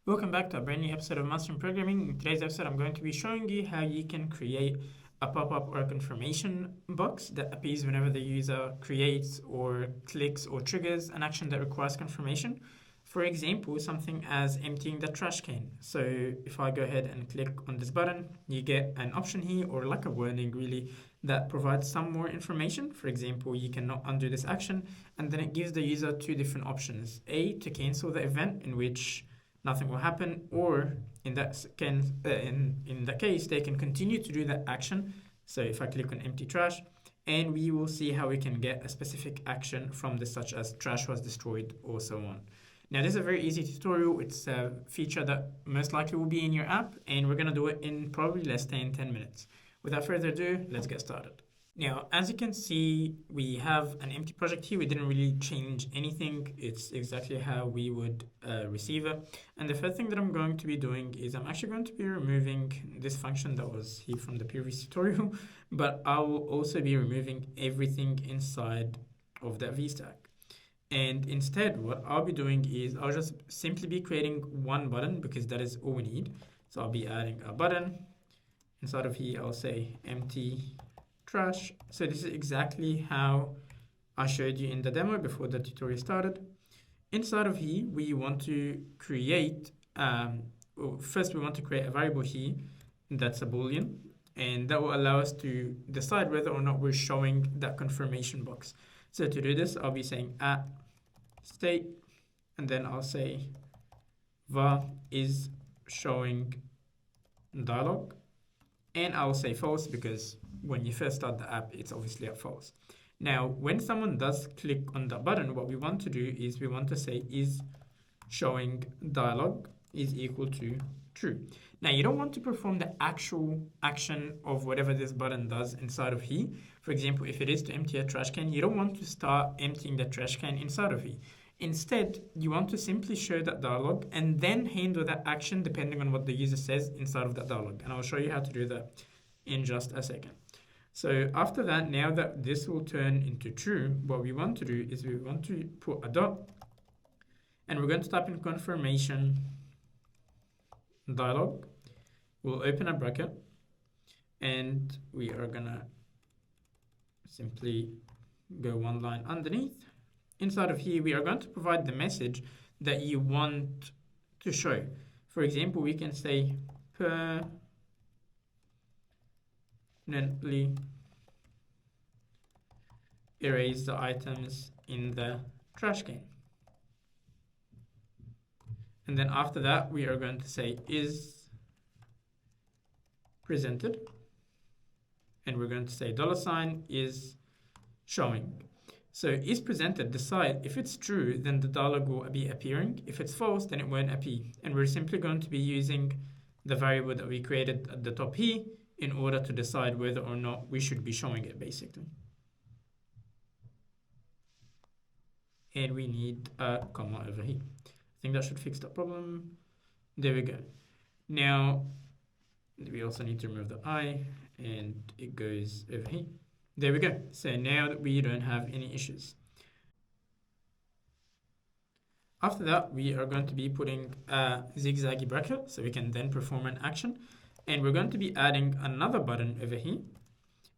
Welcome back to a brand new episode of Mastering Programming. In today's episode, I'm going to be showing you how you can create a pop-up or a confirmation box that appears whenever the user creates or clicks or triggers an action that requires confirmation. For example, something as emptying the trash can. So if I go ahead and click on this button, you get an option here, or like a warning really, that provides some more information. For example, you cannot undo this action, and then it gives the user two different options. A, to cancel the event, in which nothing will happen, or in that case, they can continue to do that action. So if I click on empty trash, and we will see how we can get a specific action from this, such as trash was destroyed or so on. Now, this is a very easy tutorial. It's a feature that most likely will be in your app, and we're going to do it in probably less than 10 minutes. Without further ado, let's get started. Now, as you can see, we have an empty project here. We didn't really change anything. It's exactly how we would receive it. And the first thing that I'm going to be doing is I'm actually going to be removing this function that was here from the previous tutorial, but I will also be removing everything inside of that VStack. And instead, what I'll be doing is I'll just simply be creating one button, because that is all we need. So I'll be adding a button. Inside of here, I'll say empty trash. So this is exactly how I showed you in the demo before the tutorial started. Inside of here, we want to create, first we want to create a variable here that's a Boolean, and that will allow us to decide whether or not we're showing that confirmation box. So to do this, I'll be saying at state, and then I'll say var is showing dialog, and I'll say false because when you first start the app, it's obviously a false. Now, when someone does click on the button, what we want to do is we want to say is showing dialog is equal to true. Now, you don't want to perform the actual action of whatever this button does inside of here. For example, if it is to empty a trash can, you don't want to start emptying the trash can inside of here. Instead, you want to simply show that dialog and then handle that action depending on what the user says inside of that dialog. And I'll show you how to do that in just a second. So after that, now that this will turn into true, what we want to do is we want to put a dot, and we're going to type in confirmation dialog. We'll open a bracket, and we are gonna simply go one line underneath. Inside of here, we are going to provide the message that you want to show. For example, we can say permanently erase the items in the trash can. And then after that, we are going to say is presented, and we're going to say $ is showing. So is presented, decide if it's true, then the dialog will be appearing. If it's false, then it won't appear. And we're simply going to be using the variable that we created at the top here in order to decide whether or not we should be showing it, basically. And we need a comma over here. I think that should fix the problem. There we go. Now, we also need to remove the I, and it goes over here. There we go. So now that we don't have any issues. After that, we are going to be putting a zigzaggy bracket so we can then perform an action. And we're going to be adding another button over here.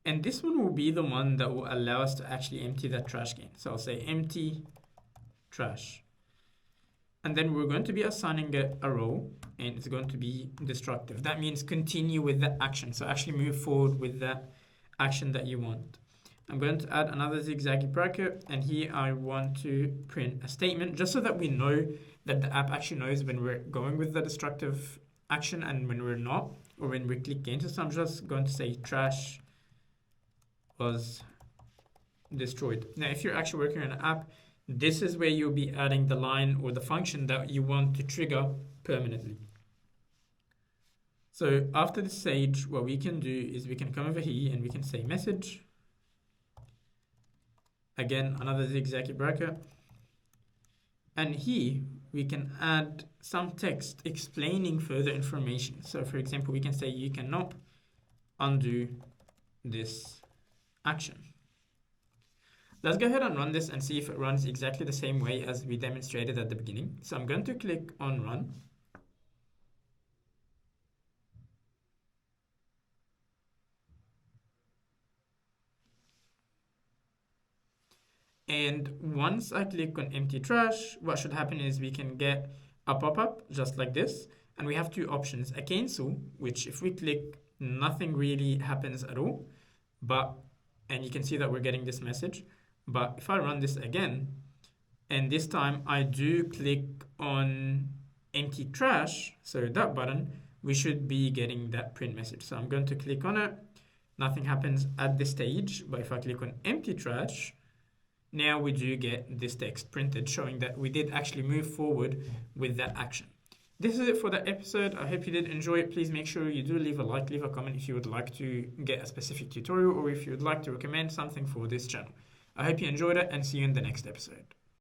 And this one will be the one that will allow us to actually empty that trash can. So I'll say empty trash. And then we're going to be assigning it a role, and it's going to be destructive. That means continue with the action. So actually move forward with that action that you want. I'm going to add another zigzaggy bracket, and here I want to print a statement just so that we know that the app actually knows when we're going with the destructive action and when we're not, or when we click enter. So I'm just going to say trash was destroyed. Now, if you're actually working on an app, this is where you'll be adding the line or the function that you want to trigger permanently. So after this stage, what we can do is we can come over here and we can say message. Again, another zigzaggy bracket. And here we can add some text explaining further information. So for example, we can say you cannot undo this action. Let's go ahead and run this and see if it runs exactly the same way as we demonstrated at the beginning. So I'm going to click on run. And once I click on empty trash, what should happen is we can get a pop-up just like this. And we have two options, a cancel, which if we click, nothing really happens at all. And you can see that we're getting this message. But if I run this again, and this time I do click on empty trash, so that button, we should be getting that print message. So I'm going to click on it. Nothing happens at this stage, but if I click on empty trash, now we do get this text printed showing that we did actually move forward with that action. This is it for that episode. I hope you did enjoy it. Please make sure you do leave a like, leave a comment if you would like to get a specific tutorial or if you would like to recommend something for this channel. I hope you enjoyed it and see you in the next episode.